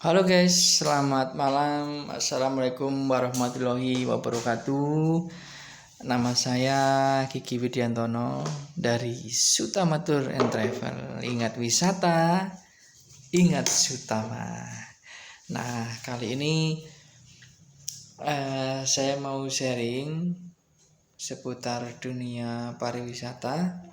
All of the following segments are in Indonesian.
Halo guys, selamat malam. Assalamualaikum warahmatullahi wabarakatuh. Nama saya Kiki Widiantono dari Sutama Tour and Travel. Ingat wisata, ingat Sutama. Nah, kali ini saya mau sharing seputar dunia pariwisata,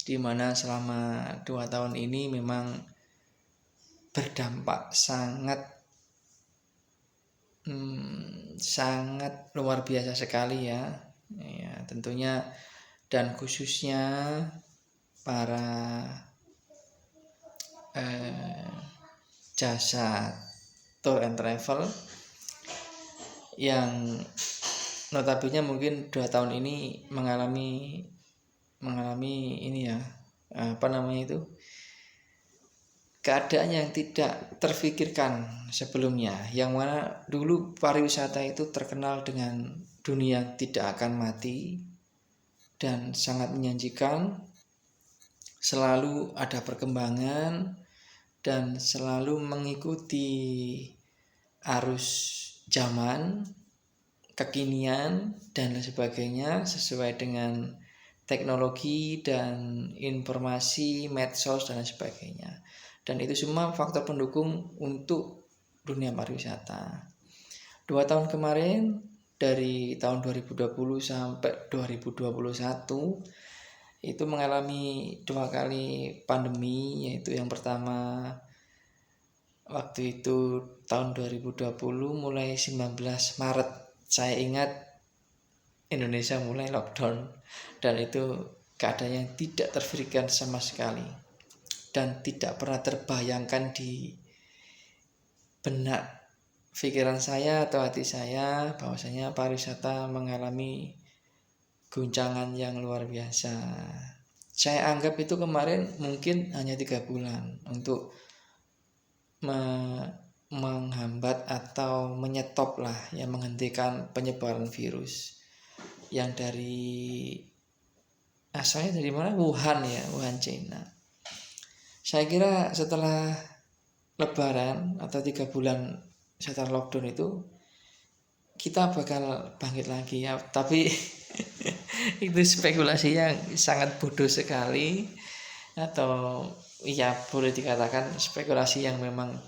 di mana selama 2 tahun ini memang berdampak sangat luar biasa sekali ya, tentunya, dan khususnya para jasa tour and travel yang notabene mungkin 2 tahun ini mengalami ini ya, keadaan yang tidak terfikirkan sebelumnya, yang mana dulu pariwisata itu terkenal dengan dunia tidak akan mati dan sangat menjanjikan, selalu ada perkembangan dan selalu mengikuti arus zaman, kekinian dan lain sebagainya sesuai dengan teknologi dan informasi, medsos dan lain sebagainya. Dan itu semua faktor pendukung untuk dunia pariwisata. 2 tahun kemarin, dari tahun 2020 sampai 2021, itu mengalami 2 kali pandemi, yaitu yang pertama waktu itu tahun 2020 mulai 19 Maret. Saya ingat Indonesia mulai lockdown, dan itu keadaan yang tidak terfikirkan sama sekali dan tidak pernah terbayangkan di benak pikiran saya atau hati saya bahwasanya pariwisata mengalami guncangan yang luar biasa. Saya anggap itu kemarin mungkin hanya 3 bulan untuk menghambat atau menyetop lah, ya, menghentikan penyebaran virus yang asalnya dari mana? Wuhan, China. Saya kira setelah Lebaran atau 3 bulan setelah lockdown itu kita bakal bangkit lagi ya, tapi itu spekulasi yang sangat bodoh sekali, atau ya boleh dikatakan spekulasi yang memang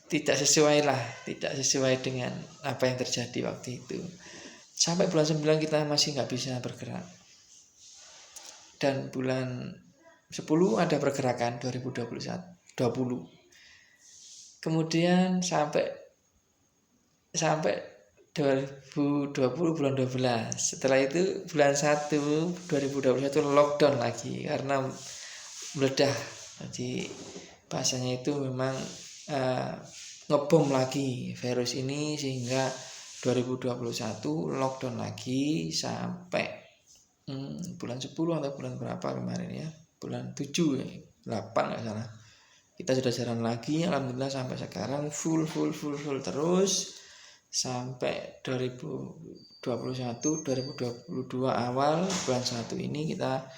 tidak sesuai dengan apa yang terjadi waktu itu. Sampai bulan 9 kita masih nggak bisa bergerak, dan bulan 10 ada pergerakan 2020. Kemudian sampai 2020 bulan 12. Setelah itu bulan 1 2021 lockdown lagi karena meledah. Jadi bahasanya itu memang ngebom lagi virus ini, sehingga 2021 lockdown lagi sampai bulan 10 atau bulan berapa kemarin ya, bulan 7 ya, 8 nggak salah, kita sudah jalan lagi. Alhamdulillah sampai sekarang full terus sampai 2022 awal bulan 1 ini kita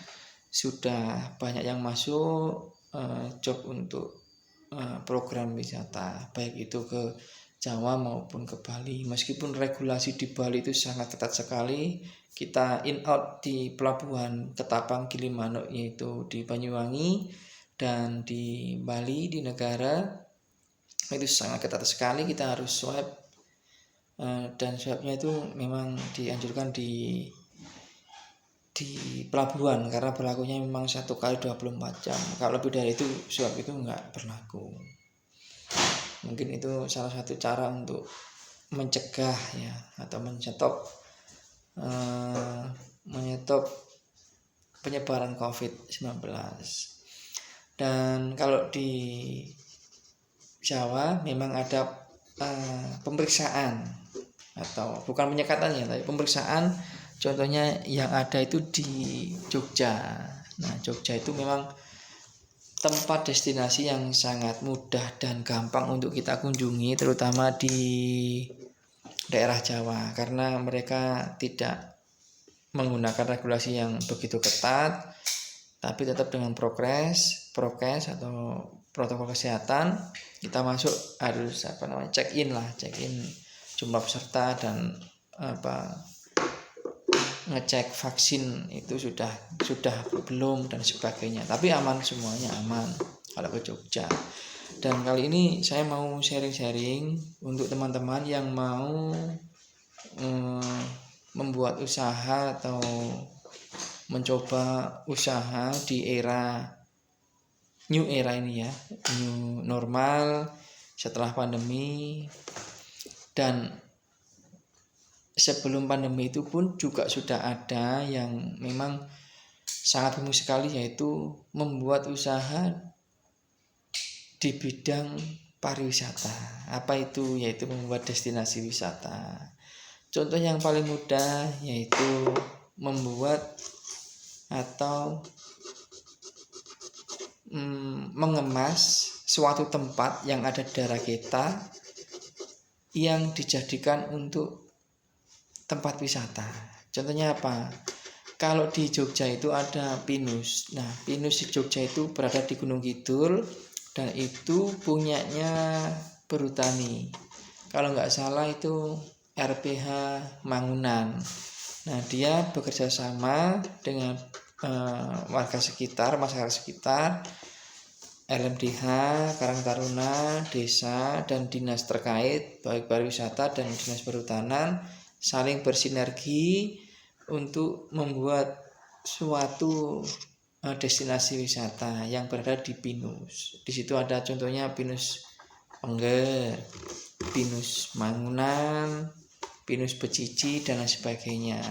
sudah banyak yang masuk job untuk program wisata, baik itu ke Jawa maupun ke Bali. Meskipun regulasi di Bali itu sangat ketat sekali, kita in out di pelabuhan Ketapang, Gilimanuk, yaitu di Banyuwangi, dan di Bali, di negara itu sangat ketat sekali. Kita harus swab, dan swabnya itu memang dianjurkan di pelabuhan karena berlakunya memang 1 kali 24 jam. Kalau lebih dari itu swab itu nggak berlaku. Mungkin itu salah satu cara untuk mencegah ya, atau menyetop penyebaran COVID-19. Dan kalau di Jawa memang ada pemeriksaan, atau bukan penyekatannya tapi pemeriksaan. Contohnya yang ada itu di Jogja. Nah, Jogja itu memang tempat destinasi yang sangat mudah dan gampang untuk kita kunjungi, terutama di daerah Jawa, karena mereka tidak menggunakan regulasi yang begitu ketat, tapi tetap dengan prokes prokes atau protokol kesehatan, kita masuk harus check in jumlah peserta dan ngecek vaksin itu sudah belum dan sebagainya. Tapi aman, semuanya aman kalau ke Jogja. Dan kali ini saya mau sharing-sharing untuk teman-teman yang mau membuat usaha atau mencoba usaha di new era ini ya, new normal setelah pandemi. Dan sebelum pandemi itu pun juga sudah ada yang memang sangat umum sekali, yaitu membuat usaha di bidang pariwisata. Apa itu? Yaitu membuat destinasi wisata. Contoh yang paling mudah yaitu membuat atau mengemas suatu tempat yang ada di daerah kita yang dijadikan untuk tempat wisata. Contohnya apa? Kalau di Jogja itu ada Pinus. Nah, Pinus di Jogja itu berada di Gunung Kidul dan itu punyanya Perhutani. Kalau nggak salah itu RPH Mangunan. Nah, dia bekerja sama dengan warga sekitar, masyarakat sekitar, LMDH, Karang Taruna, desa, dan dinas terkait, baik pariwisata dan dinas perhutanan, saling bersinergi untuk membuat suatu destinasi wisata yang berada di Pinus. Di situ ada contohnya Pinus Pengger, Pinus Mangunan, Pinus Becici, dan lain sebagainya.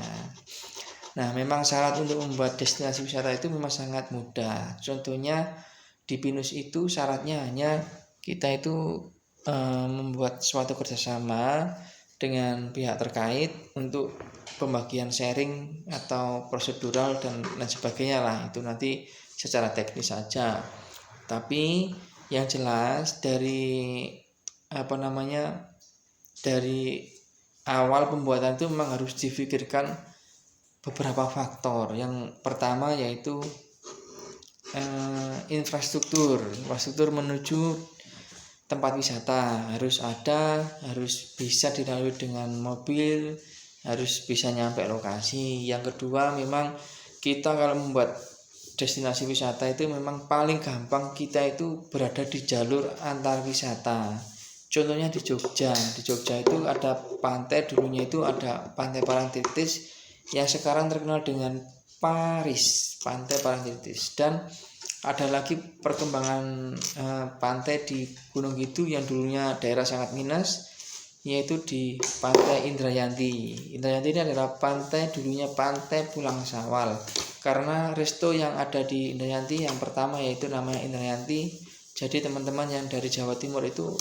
Nah, memang syarat untuk membuat destinasi wisata itu memang sangat mudah. Contohnya di Pinus itu syaratnya hanya kita itu membuat suatu kerjasama dengan pihak terkait untuk pembagian sharing atau prosedural dan lain sebagainya lah. Itu nanti secara teknis saja. Tapi yang jelas dari dari awal pembuatan itu memang harus difikirkan beberapa faktor. Yang pertama yaitu infrastruktur menuju tempat wisata harus ada, harus bisa dilalui dengan mobil, harus bisa nyampe lokasi. Yang kedua, memang kita kalau membuat destinasi wisata itu memang paling gampang kita itu berada di jalur antar wisata. Contohnya di Jogja itu ada pantai, dulunya itu ada Pantai Parangtritis yang sekarang terkenal dengan Paris, Pantai Parangtritis. Dan ada lagi perkembangan pantai di Gunung Kidul yang dulunya daerah sangat minus, yaitu di Pantai Indrayanti. Indrayanti ini adalah dulunya pantai Pulang Sawal. Karena resto yang ada di Indrayanti yang pertama yaitu namanya Indrayanti. Jadi teman-teman yang dari Jawa Timur itu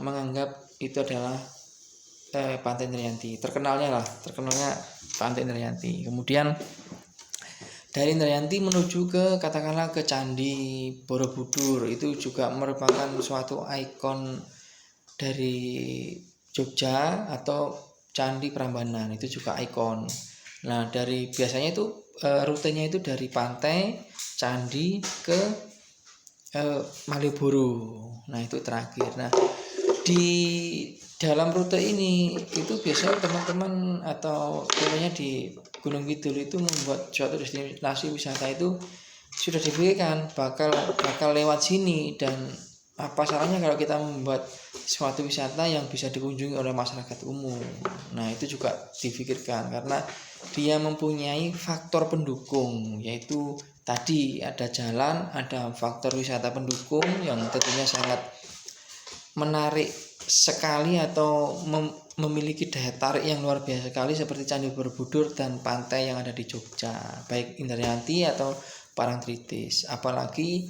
menganggap itu adalah Pantai Indrayanti. Terkenalnya Pantai Indrayanti. Kemudian dari Indrayanti menuju ke katakanlah ke Candi Borobudur, itu juga merupakan suatu ikon dari Jogja, atau Candi Prambanan itu juga ikon. Nah, dari biasanya itu rutenya itu dari pantai Candi ke Malioboro. Nah, itu terakhir. Nah, di dalam rute ini itu biasanya teman-teman atau contohnya di Gunung Kidul itu membuat suatu destinasi wisata itu sudah dipikirkan bakal lewat sini, dan apa salahnya kalau kita membuat suatu wisata yang bisa dikunjungi oleh masyarakat umum. Nah, itu juga dipikirkan karena dia mempunyai faktor pendukung, yaitu tadi ada jalan, ada faktor wisata pendukung yang tentunya sangat menarik sekali atau memiliki daya tarik yang luar biasa sekali, seperti Candi Borobudur dan pantai yang ada di Jogja, baik Indrayanti atau Parangtritis. Apalagi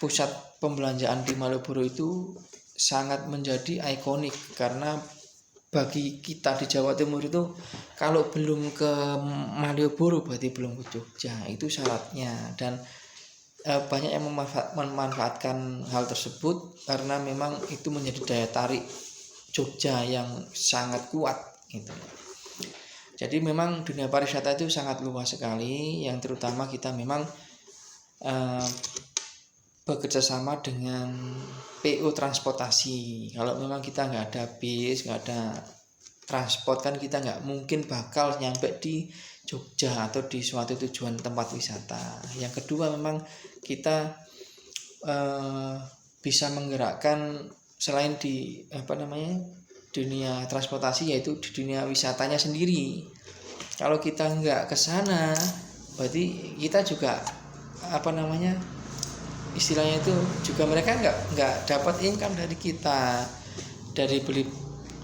pusat pembelanjaan di Malioboro itu sangat menjadi ikonik, karena bagi kita di Jawa Timur itu kalau belum ke Malioboro berarti belum ke Jogja, itu syaratnya. Dan banyak yang memanfaatkan hal tersebut karena memang itu menjadi daya tarik Jogja yang sangat kuat gitu. Jadi memang dunia pariwisata itu sangat luas sekali, yang terutama kita memang eh, bekerja sama dengan PO transportasi. Kalau memang kita nggak ada bis, nggak ada transport, kan kita nggak mungkin bakal nyampe di Jogja atau di suatu tujuan tempat wisata. Yang kedua, memang kita bisa menggerakkan selain di dunia transportasi, yaitu di dunia wisatanya sendiri. Kalau kita nggak ke sana, berarti kita juga istilahnya itu juga mereka nggak dapat income dari kita, dari beli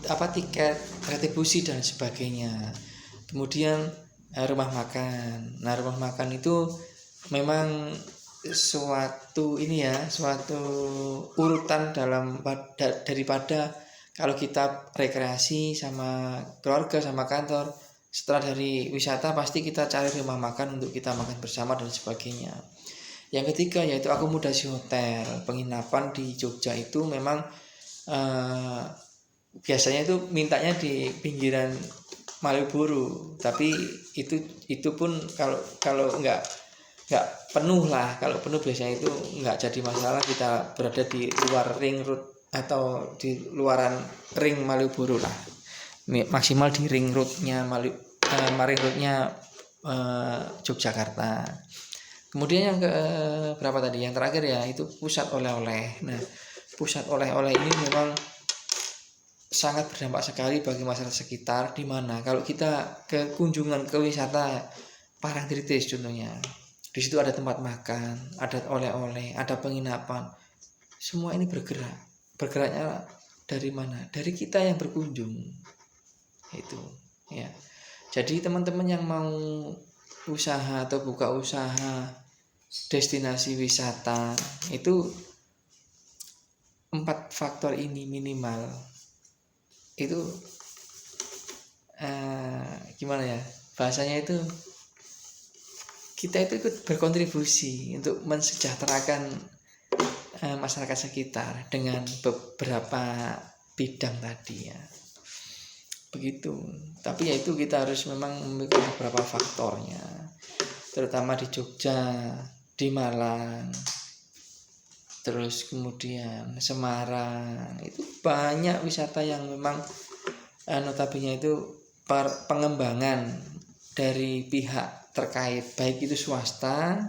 tiket, retribusi dan sebagainya. Kemudian rumah makan. Nah, rumah makan itu memang suatu urutan daripada kalau kita rekreasi sama keluarga, sama kantor. Setelah dari wisata pasti kita cari rumah makan untuk kita makan bersama dan sebagainya. Yang ketiga yaitu akomodasi hotel, penginapan di Jogja itu memang biasanya itu mintanya di pinggiran Malioboro, tapi itu pun kalau nggak penuh lah. Kalau penuh biasanya itu nggak jadi masalah, kita berada di luar ring road atau di luaran ring Malioboro lah, maksimal di ring roadnya Yogyakarta. Kemudian yang ke berapa tadi? Yang terakhir ya itu pusat oleh-oleh. Nah, pusat oleh-oleh ini memang sangat berdampak sekali bagi masyarakat sekitar, di mana kalau kita ke kunjungan ke wisata Parangtritis contohnya, di situ ada tempat makan, ada oleh-oleh, ada penginapan. Semua ini bergeraknya dari mana? Dari kita yang berkunjung. Itu ya. Jadi teman-teman yang mau usaha atau buka usaha destinasi wisata itu 4 faktor ini minimal itu gimana ya bahasanya itu, kita itu ikut berkontribusi untuk mensejahterakan masyarakat sekitar dengan beberapa bidang tadi ya, begitu. Tapi ya itu kita harus memang memiliki beberapa faktornya, terutama di Jogja, di Malang, terus kemudian Semarang, itu banyak wisata yang memang notabene itu pengembangan dari pihak terkait, baik itu swasta,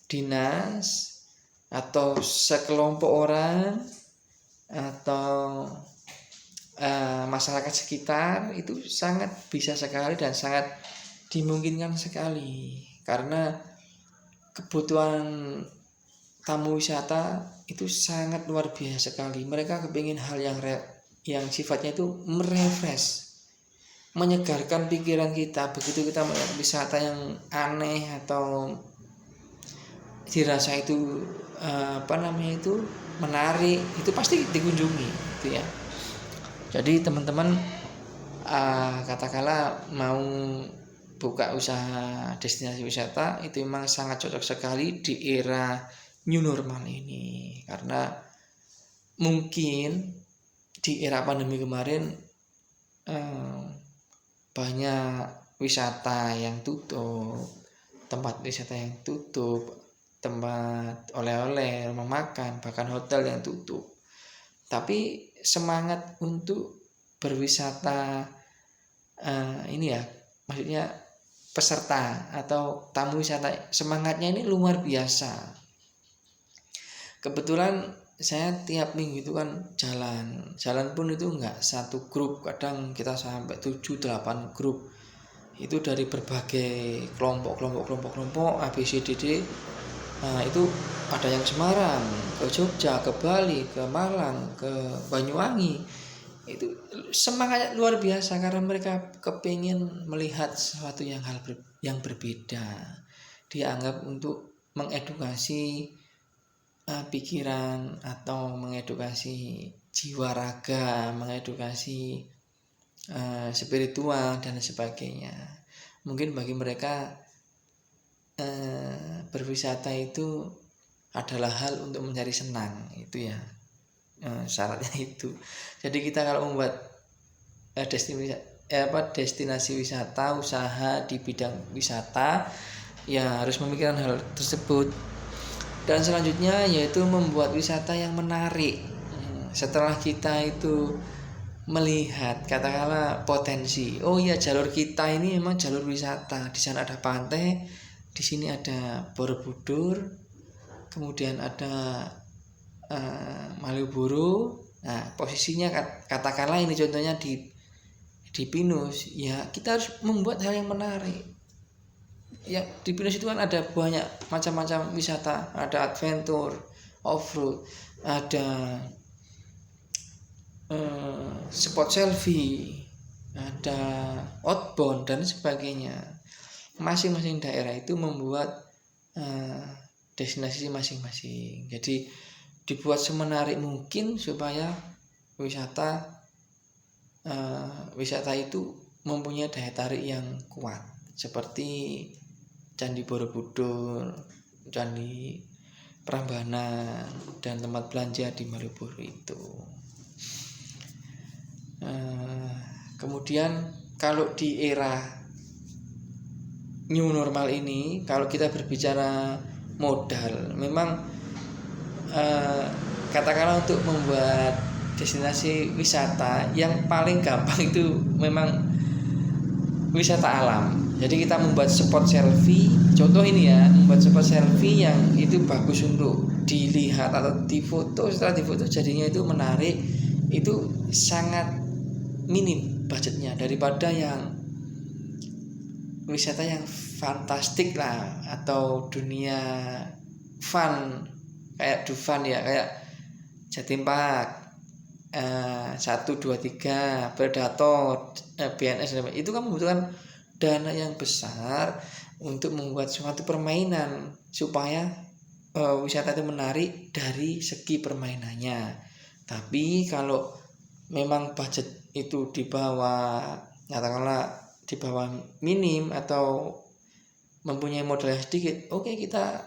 dinas, atau sekelompok orang, atau masyarakat sekitar, itu sangat bisa sekali dan sangat dimungkinkan sekali, karena kebutuhan tamu wisata itu sangat luar biasa sekali. Mereka kepingin hal yang sifatnya itu merefresh, menyegarkan pikiran kita. Begitu kita melihat wisata yang aneh atau dirasa itu menarik, itu pasti dikunjungi gitu ya. Jadi teman-teman katakanlah mau buka usaha destinasi wisata, itu memang sangat cocok sekali di era new normal ini, karena mungkin di era pandemi kemarin banyak wisata yang tutup, tempat wisata yang tutup, tempat oleh-oleh, rumah makan, bahkan hotel yang tutup. Tapi semangat untuk berwisata maksudnya peserta atau tamu wisata, semangatnya ini luar biasa. Kebetulan saya tiap minggu itu kan jalan pun itu enggak satu grup, kadang kita sampai 7-8 grup, itu dari berbagai kelompok ABCDD. Nah, itu ada yang Semarang, ke Jogja, ke Bali, ke Malang, ke Banyuwangi. Itu semangatnya luar biasa karena mereka kepingin melihat sesuatu yang berbeda. Dianggap untuk mengedukasi pikiran atau mengedukasi jiwa raga, mengedukasi spiritual dan sebagainya. Mungkin bagi mereka berwisata itu adalah hal untuk mencari senang, itu ya syaratnya itu. Jadi kita kalau membuat destinasi wisata, usaha di bidang wisata, ya harus memikirkan hal tersebut. Dan selanjutnya yaitu membuat wisata yang menarik. Setelah kita itu melihat katakanlah potensi, oh iya jalur kita ini memang jalur wisata, di sana ada pantai, di sini ada Borobudur, kemudian ada Malioboro. Nah posisinya katakanlah ini contohnya di Pinus, ya kita harus membuat hal yang menarik. Ya di Pinus itu kan ada banyak macam-macam wisata, ada adventure, off-road, ada spot selfie, ada outbound dan sebagainya. Masing-masing daerah itu membuat destinasi masing-masing. Jadi dibuat semenarik mungkin supaya wisata itu mempunyai daya tarik yang kuat, seperti Candi Borobudur, Candi Prambanan, dan tempat belanja di Malioboro itu. Kemudian kalau di era new normal ini, kalau kita berbicara modal, memang katakanlah untuk membuat destinasi wisata yang paling gampang itu memang wisata alam. Jadi kita membuat spot selfie, contoh ini ya, membuat spot selfie yang itu bagus untuk dilihat atau difoto. Setelah difoto jadinya itu menarik, itu sangat minim budgetnya daripada yang wisata yang fantastik lah, atau dunia fun kayak Dufan ya, kayak Jatim Park, 1, 2, 3, Predator, BNS, itu kan membutuhkan dana yang besar untuk membuat suatu permainan supaya wisata itu menarik dari segi permainannya. Tapi kalau memang budget itu di bawah, katakanlah di bawah minim atau mempunyai modal yang sedikit, oke, kita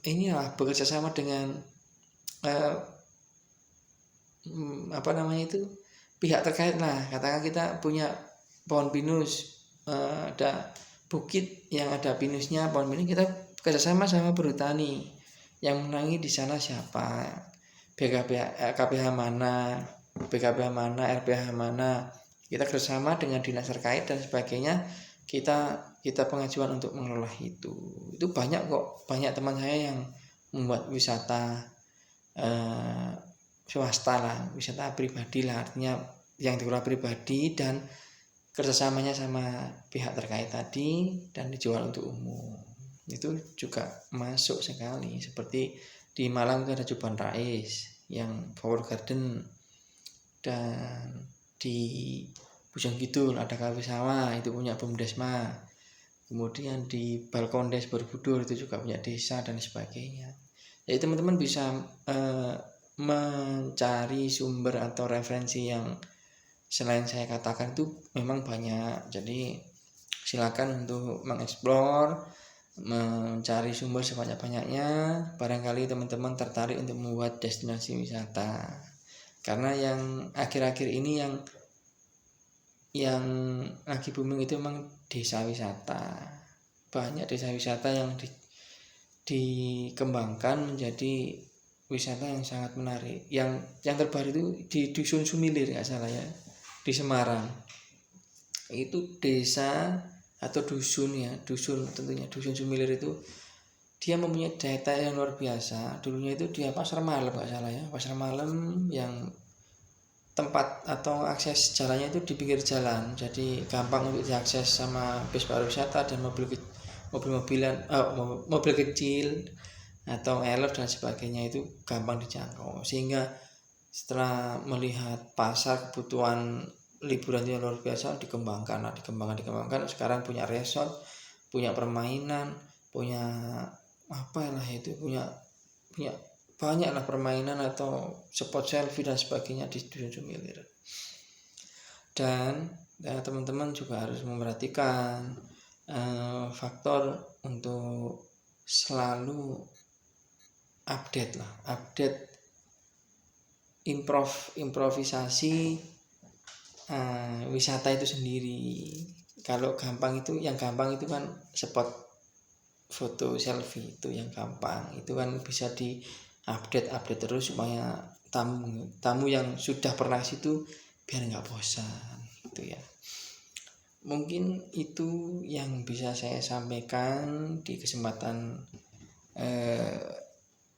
inilah bekerja sama dengan pihak terkait lah. Katakan kita punya pohon pinus, ada bukit yang ada pinusnya, pohon pinus, kita kerjasama sama berhutani, yang menangi di sana siapa, KPH mana, BKPH mana, RPH mana, kita kerjasama dengan dinas terkait dan sebagainya. Kita pengajuan untuk mengelola itu banyak kok, banyak teman saya yang membuat wisata swasta lah, wisata pribadi lah, artinya yang dikelola pribadi dan kerjasamanya sama pihak terkait tadi dan dijual untuk umum. Itu juga masuk sekali. Seperti di Malang itu ada Juban Rais yang Flower Garden, dan di Pujon Kidul ada Kafe Sawah, itu punya Bumdesma. Kemudian di Balkondes Borobudur itu juga punya desa dan sebagainya. Jadi teman-teman bisa mencari sumber atau referensi yang selain saya katakan itu memang banyak. Jadi silakan untuk mengeksplor, mencari sumber sebanyak-banyaknya. Barangkali teman-teman tertarik untuk membuat destinasi wisata. Karena yang akhir-akhir ini yang lagi booming itu memang desa wisata. Banyak desa wisata yang dikembangkan menjadi wisata yang sangat menarik. Yang terbaru itu di Dusun Sumilir nggak salah ya, di Semarang. Itu desa atau dusun ya, tentunya Dusun Sumilir itu dia mempunyai daya tarik yang luar biasa. Dulunya itu dia pasar malam nggak salah ya, pasar malam yang tempat atau akses jalannya itu di pinggir jalan, jadi gampang untuk diakses sama bis pariwisata dan mobil kecil atau elf dan sebagainya, itu gampang dijangkau. Sehingga setelah melihat pasar kebutuhan liburan yang luar biasa, dikembangkan. Sekarang punya resort, punya permainan, punya banyaklah permainan atau spot selfie dan sebagainya di Dusun Sumilir. Dan teman-teman juga harus memperhatikan faktor untuk selalu update improvisasi wisata itu sendiri. Kalau gampang itu, yang gampang itu kan spot foto selfie itu yang gampang. Itu kan bisa di update terus supaya tamu yang sudah pernah situ biar nggak bosan gitu ya. Mungkin itu yang bisa saya sampaikan di kesempatan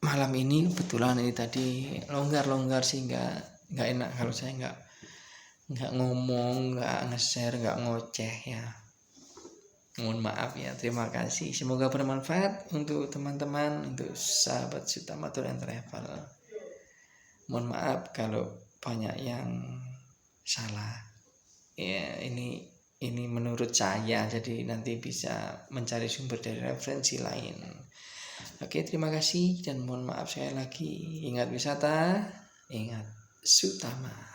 malam ini. Kebetulan ini tadi longgar sehingga nggak enak kalau saya nggak ngomong, nggak nge-share, nggak ngoceh ya. Mohon maaf ya, terima kasih. Semoga bermanfaat untuk teman-teman, untuk sahabat Sutama Tour and Travel. Mohon maaf kalau banyak yang salah. Ya, ini menurut saya, jadi nanti bisa mencari sumber dari referensi lain. Oke, terima kasih dan mohon maaf sekali lagi. Ingat wisata, ingat Sutama.